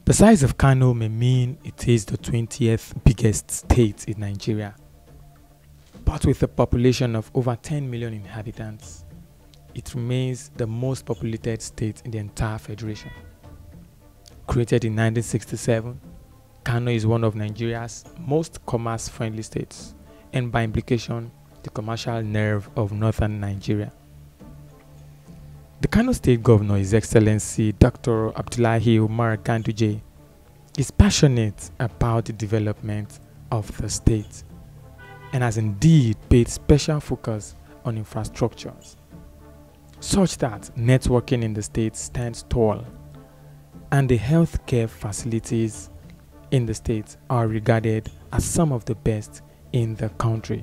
The size of Kano may mean it is the 20th biggest state in Nigeria, but with a population of over 10 million inhabitants, it remains the most populated state in the entire federation. Created in 1967, Kano is one of Nigeria's most commerce-friendly states, and by implication, the commercial nerve of northern Nigeria. The Kano State Governor, His Excellency Dr. Abdullahi Umar Ganduje, is passionate about the development of the state and has indeed paid special focus on infrastructures, such that networking in the state stands tall and the healthcare facilities in the state are regarded as some of the best in the country.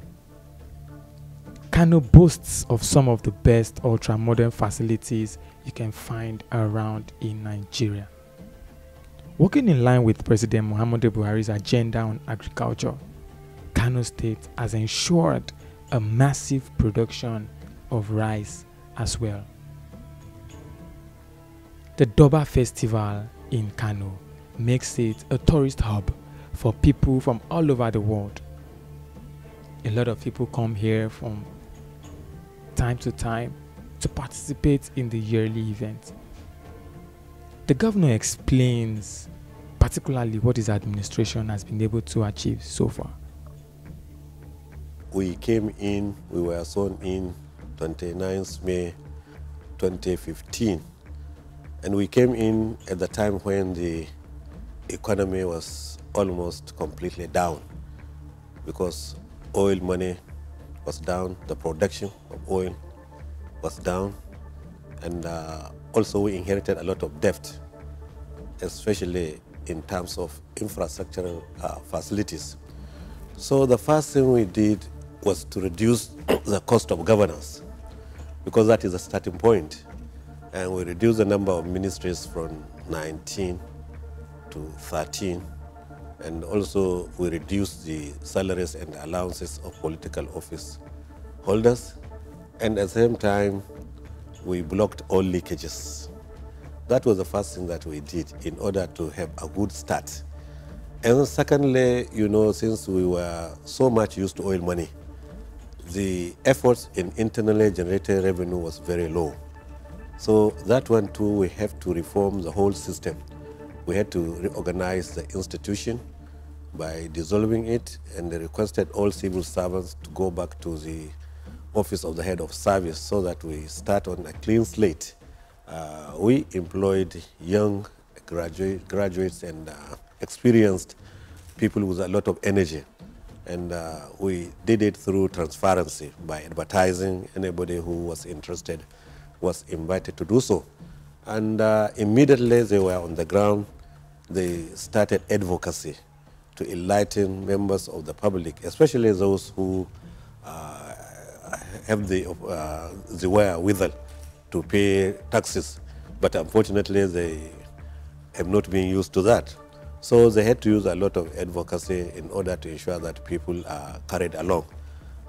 Kano boasts of some of the best ultra-modern facilities you can find around in Nigeria. Working in line with President Muhammadu Buhari's agenda on agriculture, Kano State has ensured a massive production of rice as well. The Durbar Festival in Kano makes it a tourist hub for people from all over the world. A lot of people come here from time to time to participate in the yearly event. The governor explains particularly what his administration has been able to achieve so far. We were sworn in 29th May 2015, and we came in at the time when the economy was almost completely down because oil money was down, the production of oil was down, and also we inherited a lot of debt, especially in terms of infrastructural facilities. So the first thing we did was to reduce the cost of governance, because that is a starting point. And we reduced the number of ministries from 19 to 13. And also we reduced the salaries and allowances of political office holders. And at the same time, we blocked all leakages. That was the first thing that we did in order to have a good start. And secondly, since we were so much used to oil money, the efforts in internally generated revenue was very low. So that one too, we have to reform the whole system. We had to reorganize the institution by dissolving it, and they requested all civil servants to go back to the office of the head of service so that we start on a clean slate. We employed young graduates and experienced people with a lot of energy. And we did it through transparency by advertising. Anybody who was interested was invited to do so. And immediately they were on the ground, they started advocacy to enlighten members of the public, especially those who have the wherewithal to pay taxes. But unfortunately, they have not been used to that. So they had to use a lot of advocacy in order to ensure that people are carried along.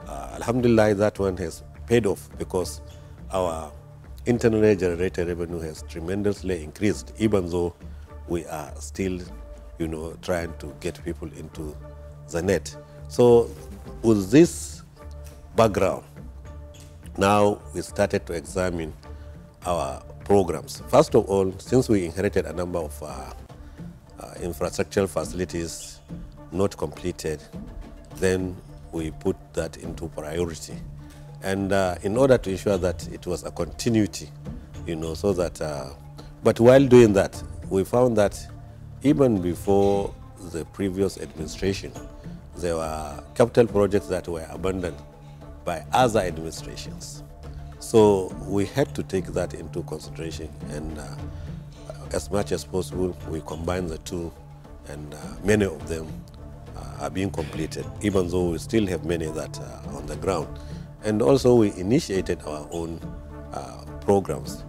Alhamdulillah, that one has paid off because our internally generated revenue has tremendously increased, even though we are still, trying to get people into the net. So with this background, now we started to examine our programs. First of all, since we inherited a number of infrastructural facilities not completed, then we put that into priority. And in order to ensure that it was a continuity, so that, but while doing that, we found that even before the previous administration, there were capital projects that were abandoned by other administrations. So we had to take that into consideration, and as much as possible, we combine the two, and many of them are being completed, even though we still have many that are on the ground. And also we initiated our own programs.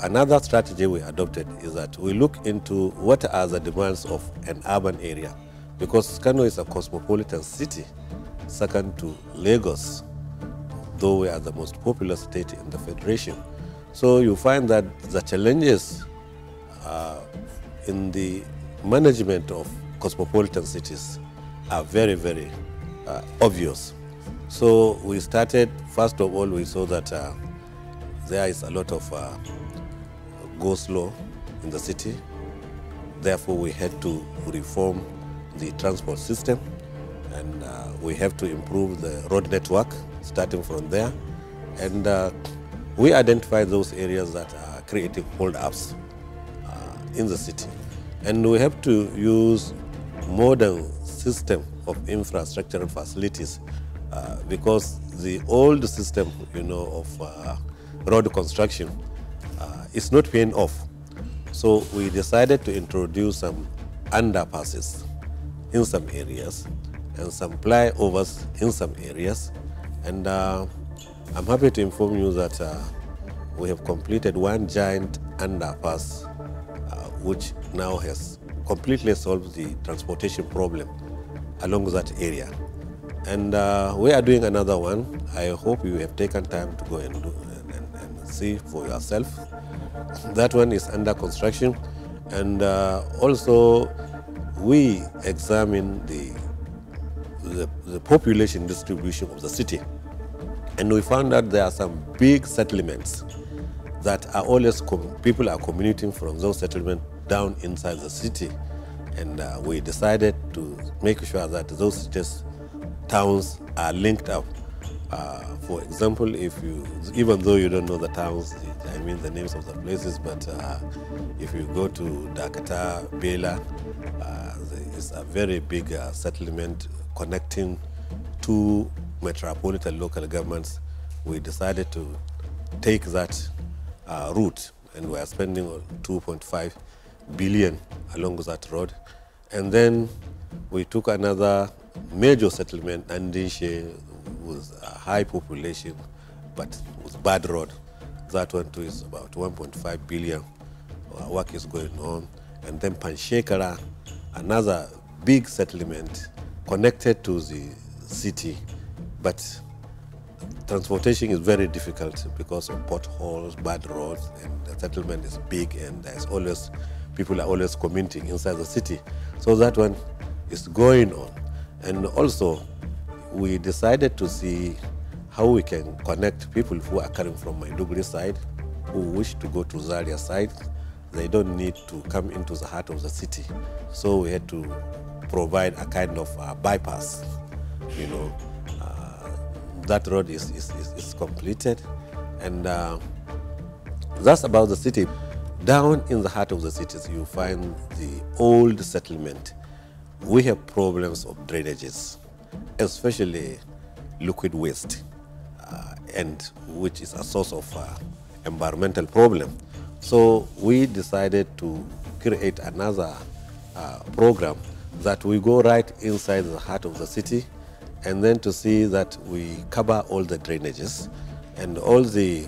Another strategy we adopted is that we look into what are the demands of an urban area, because Kano is a cosmopolitan city, second to Lagos, though we are the most populous state in the Federation. So you find that the challenges in the management of cosmopolitan cities are very, very obvious. So we started, first of all, we saw that there is a lot of go-slow in the city. Therefore, we had to reform the transport system, and we have to improve the road network, starting from there. And we identified those areas that are creating hold-ups in the city. And we have to use modern system of infrastructural facilities because the old system, of road construction is not paying off. So we decided to introduce some underpasses in some areas and some flyovers in some areas. And I'm happy to inform you that we have completed one giant underpass which now has completely solved the transportation problem along that area. And we are doing another one. I hope you have taken time to go and see for yourself. That one is under construction. And also we examine the population distribution of the city. And we found that there are some big settlements that are always, people are commuting from those settlements down inside the city. And we decided to make sure that those towns are linked up. For example, even though you don't know the towns, I mean the names of the places, but if you go to Dakata, Bela, there is a very big settlement connecting two metropolitan local governments. We decided to take that route, and we are spending 2.5 billion along that road. And then we took another major settlement, Andishe, with a high population, but with bad road. That one too is about 1.5 billion. Work is going on. And then Panshekara, another big settlement connected to the city, but transportation is very difficult because of potholes, bad roads, and the settlement is big, and people are always commuting inside the city. So that one is going on. And also, we decided to see how we can connect people who are coming from Maiduguri side, who wish to go to Zaria side. They don't need to come into the heart of the city. So we had to provide a kind of bypass. That road is completed, and that's about the city. Down in the heart of the cities, you find the old settlement. We have problems of drainages, especially liquid waste, and which is a source of environmental problem. So we decided to create another program that we go right inside the heart of the city, and then to see that we cover all the drainages and all the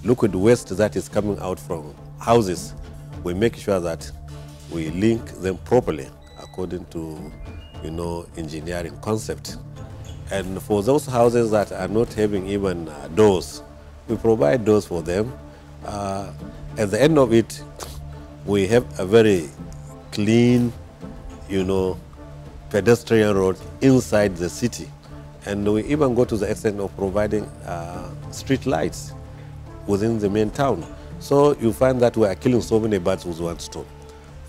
liquid waste that is coming out from houses. We make sure that we link them properly according to, engineering concept. And for those houses that are not having even doors, we provide doors for them. At the end of it, we have a very clean, pedestrian road inside the city. And we even go to the extent of providing street lights within the main town. So you find that we are killing so many birds with one stone.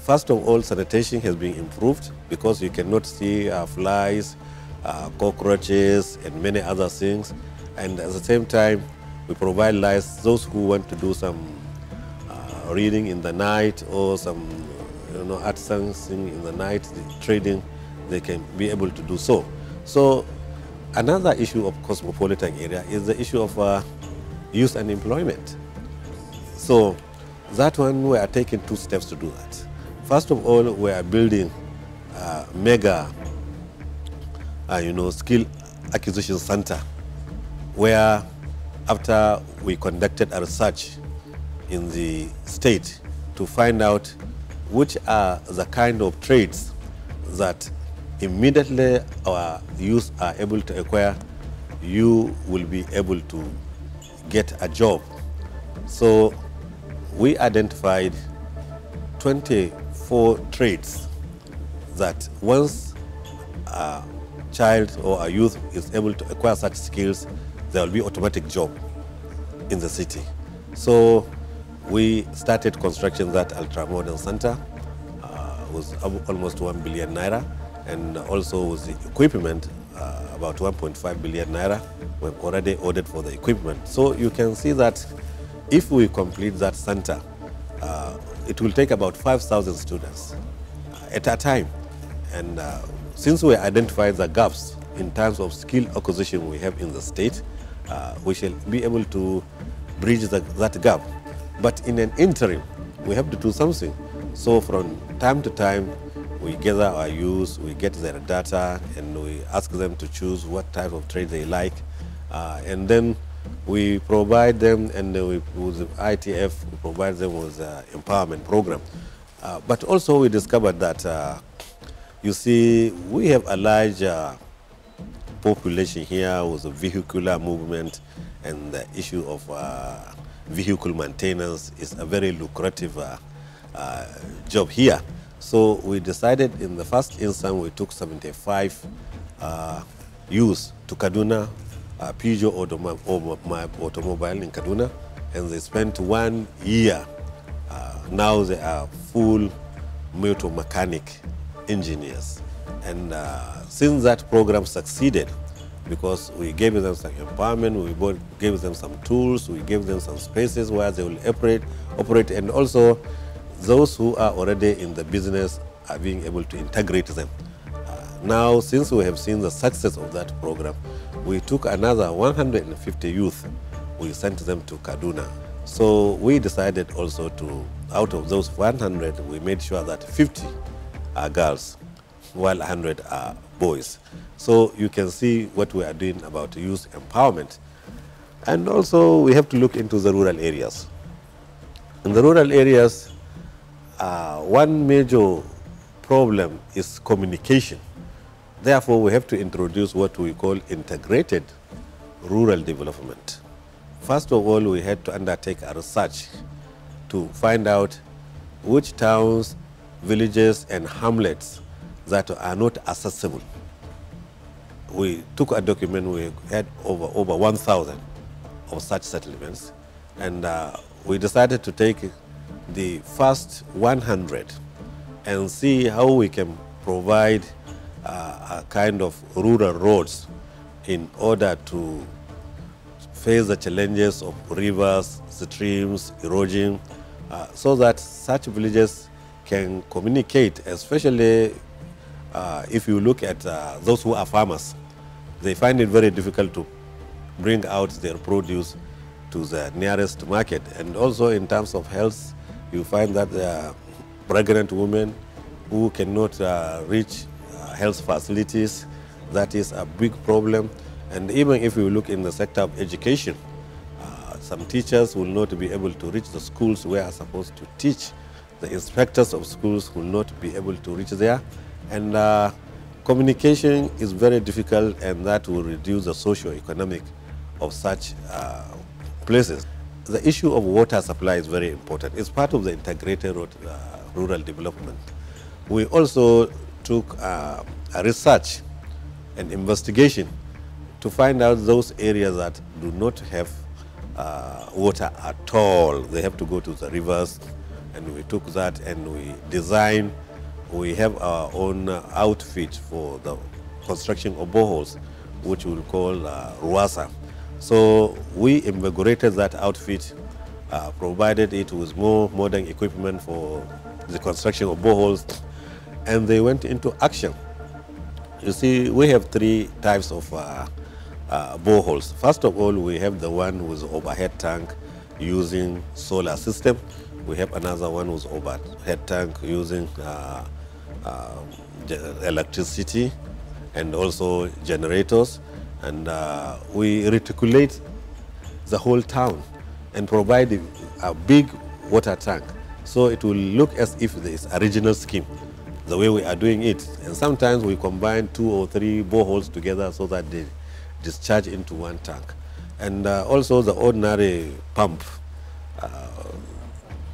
First of all, sanitation has been improved because you cannot see flies, cockroaches, and many other things. And at the same time, we provide lights. Those who want to do some reading in the night or some artisans in the night, trading, they can be able to do so. So another issue of cosmopolitan area is the issue of youth and employment. So that one, we are taking 2 steps to do that. First of all, we are building mega skill acquisition center, where after we conducted a research in the state to find out which are the kind of trades that immediately our youth are able to acquire, you will be able to get a job. So we identified 24 4 trades that once a child or a youth is able to acquire such skills, there will be automatic job in the city. So we started construction that ultra-modern center, was almost 1 billion naira, and also with the equipment, about 1.5 billion naira. We've already ordered for the equipment. So you can see that if we complete that center, it will take about 5,000 students at a time. And since we identified the gaps in terms of skill acquisition we have in the state, we shall be able to bridge that gap. But in an interim, we have to do something. So from time to time, we gather our youth, we get their data, and we ask them to choose what type of trade they like. And then we provide them, and with the ITF, we provide them with an empowerment program. But also we discovered that, you see, we have a large population here with the vehicular movement, and the issue of vehicle maintenance is a very lucrative job here. So we decided in the first instance, we took 75 youths to Kaduna, Peugeot automobile in Kaduna, and they spent 1 year. Now they are full motor mechanic engineers. And since that program succeeded, because we gave them some empowerment, we gave them some tools, we gave them some spaces where they will operate, and also those who are already in the business are being able to integrate them. Now, since we have seen the success of that program, we took another 150 youth, we sent them to Kaduna. So we decided also to, out of those 100, we made sure that 50 are girls, while 100 are boys. So you can see what we are doing about youth empowerment. And also we have to look into the rural areas. In the rural areas, one major problem is communication. Therefore, we have to introduce what we call integrated rural development. First of all, we had to undertake a research to find out which towns, villages, and hamlets that are not accessible. We took a document, we had over 1,000 of such settlements, and we decided to take the first 100 and see how we can provide a kind of rural roads in order to face the challenges of rivers, streams, erosion, so that such villages can communicate, especially if you look at those who are farmers. They find it very difficult to bring out their produce to the nearest market. And also in terms of health, you find that there are pregnant women who cannot reach health facilities. That is a big problem. And even if you look in the sector of education, some teachers will not be able to reach the schools where are supposed to teach. The inspectors of schools will not be able to reach there. And communication is very difficult, and that will reduce the socio-economic of such places. The issue of water supply is very important. It's part of the integrated rural development. We also took a research and investigation to find out those areas that do not have water at all. They have to go to the rivers, and we took that and we designed. We have our own outfit for the construction of boreholes, which we'll call Ruasa. So we invigorated that outfit, provided it with more modern equipment for the construction of boreholes, and they went into action. You see, we have 3 types of boreholes. First of all, we have the one with overhead tank using solar system. We have another one with overhead tank using electricity and also generators. And we reticulate the whole town and provide a big water tank. So it will look as if there is a regional scheme, the way we are doing it. And sometimes we combine 2 or 3 boreholes together so that they discharge into one tank. And also the ordinary pump.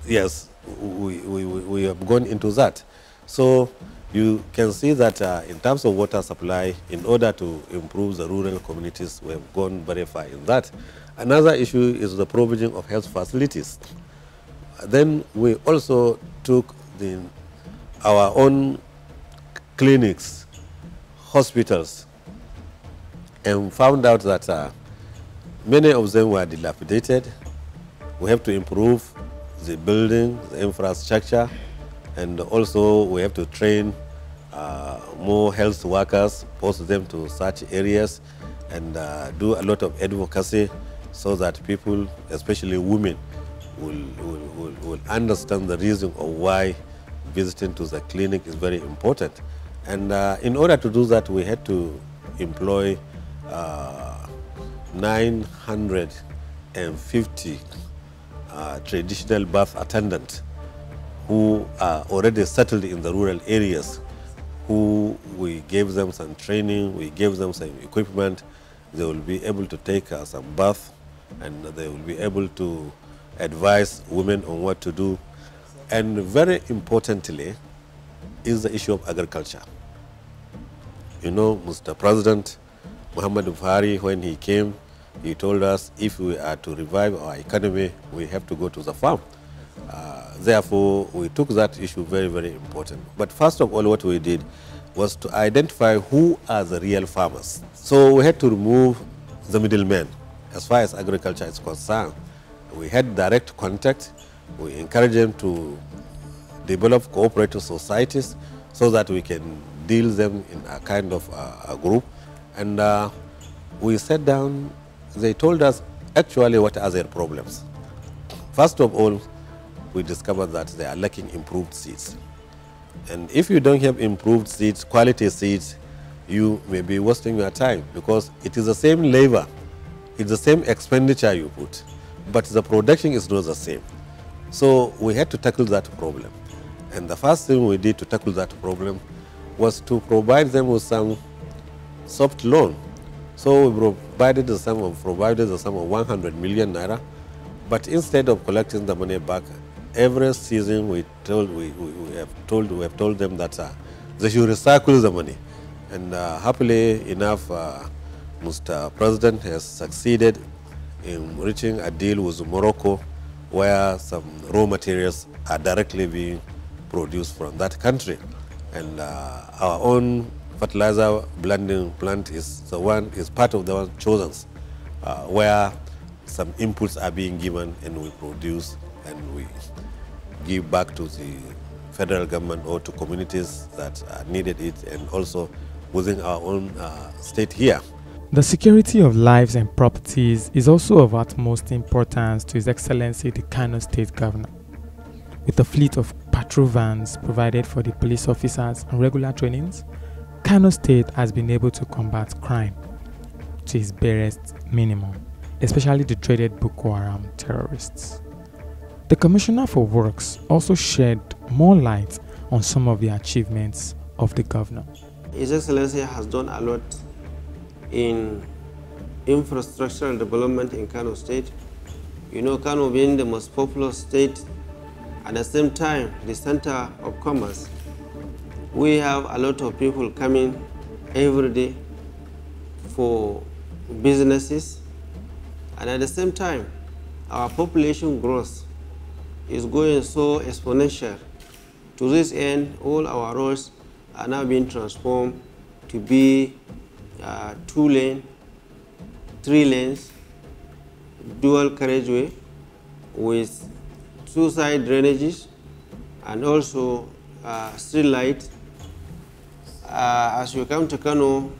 Yes, we have gone into that. So you can see that in terms of water supply, in order to improve the rural communities, we have gone very far in that. Another issue is the provision of health facilities. Then we also took our own clinics, hospitals, and found out that many of them were dilapidated. We have to improve the building, the infrastructure, and also we have to train more health workers, post them to such areas, and do a lot of advocacy so that people, especially women, will understand the reason of why visiting to the clinic is very important. And in order to do that, we had to employ 950 traditional birth attendants who are already settled in the rural areas, who we gave them some training, we gave them some equipment. They will be able to take some birth, and they will be able to advise women on what to do. And very importantly is the issue of agriculture. You know, Mr. President Muhammad Buhari, when he came, he told us if we are to revive our economy, we have to go to the farm. Therefore, we took that issue very, very important. But first of all, what we did was to identify who are the real farmers. So we had to remove the middlemen as far as agriculture is concerned. We had direct contact. We encouraged them to develop cooperative societies so that we can deal them in a kind of a group. And we sat down. They told us actually what are their problems. First of all, we discovered that they are lacking improved seeds. And if you don't have improved seeds, quality seeds, you may be wasting your time, because it is the same labor, it's the same expenditure you put, but the production is not the same. So we had to tackle that problem. And the first thing we did to tackle that problem was to provide them with some soft loan. So we provided the sum of 100 million naira, but instead of collecting the money back, every season we have told them that they should recycle the money. And happily enough, Mr. President has succeeded in reaching a deal with Morocco, where some raw materials are directly being produced from that country. And our own fertilizer blending plant is part of the one chosen, where some inputs are being given and we produce and we give back to the federal government or to communities that needed it, and also within our own state here. The security of lives and properties is also of utmost importance to His Excellency the Kano State Governor. With a fleet of patrol vans provided for the police officers and regular trainings, Kano State has been able to combat crime to its barest minimum, especially the dreaded Boko Haram terrorists. The Commissioner for Works also shed more light on some of the achievements of the governor. His Excellency has done a lot in infrastructural development in Kano State. You know, Kano being the most populous state, at the same time the center of commerce, we have a lot of people coming every day for businesses, and at the same time our population growth is going so exponential. To this end, all our roads are now being transformed to be 2-lane, 3 lanes, dual carriageway with 2-side drainages and also street light. As you come to Kano,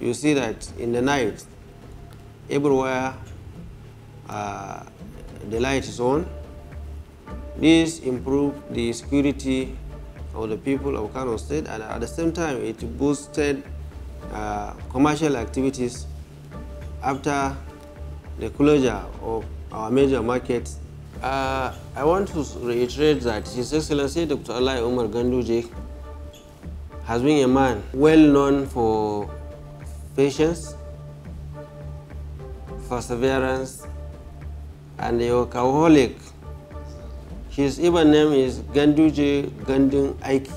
you see that in the night, everywhere the light is on. This improved the security of the people of Kano State, and at the same time it boosted commercial activities after the closure of our major markets. I want to reiterate that His Excellency Dr. Allah Umar Ganduje has been a man well known for patience, perseverance, and a workaholic. His even name is Ganduje Gandun Aiki.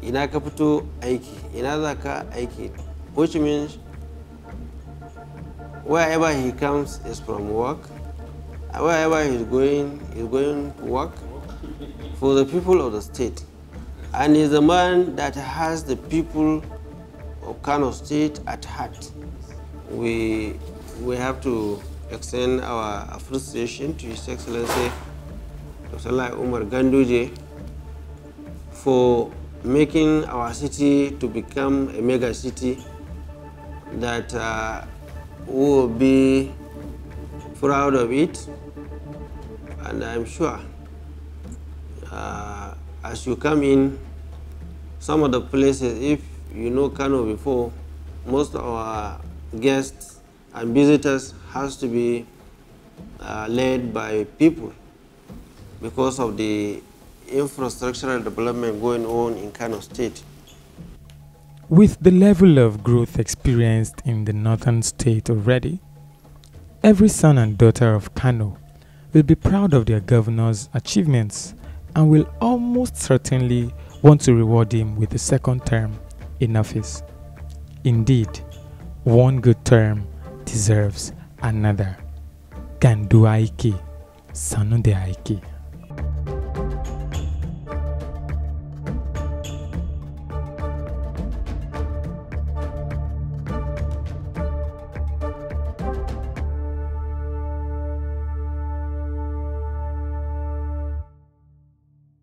Ina ka fito aiki, ina za ka aiki, which means wherever he comes is from work, and wherever he's going to work for the people of the state. And he's a man that has the people of Kano State at heart. We have to extend our appreciation to His Excellency Dr. Umar Ganduje for making our city to become a mega city that will be proud of it. And I'm sure as you come in, some of the places, if you know Kano before, most of our guests and visitors has to be led by people because of the infrastructural development going on in Kano State. With the level of growth experienced in the northern state already, every son and daughter of Kano will be proud of their governor's achievements and will almost certainly want to reward him with a second term in office. Indeed, one good term deserves another. Gandu Aiki, Sanude Aiki.